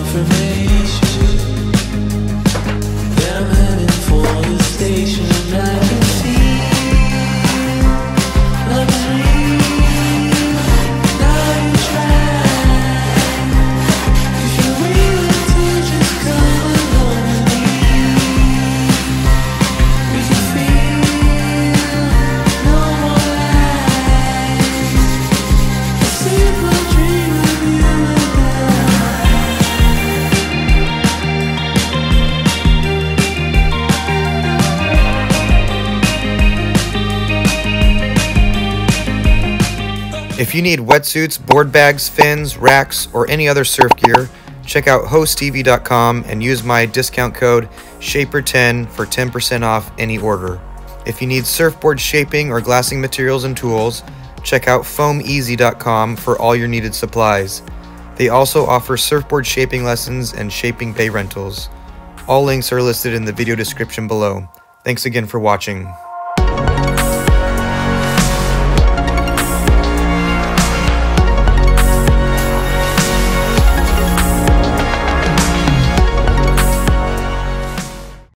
confirmation that I'm heading for the station. I can feel like it's real. Now you try. If you're willing to just come along with me, we can feel no more lies. A simple dream of you and I. If you need wetsuits, board bags, fins, racks, or any other surf gear, check out hosttv.com and use my discount code SHAPER10 for 10% off any order. If you need surfboard shaping or glassing materials and tools, check out foameasy.com for all your needed supplies. They also offer surfboard shaping lessons and shaping bay rentals. All links are listed in the video description below. Thanks again for watching.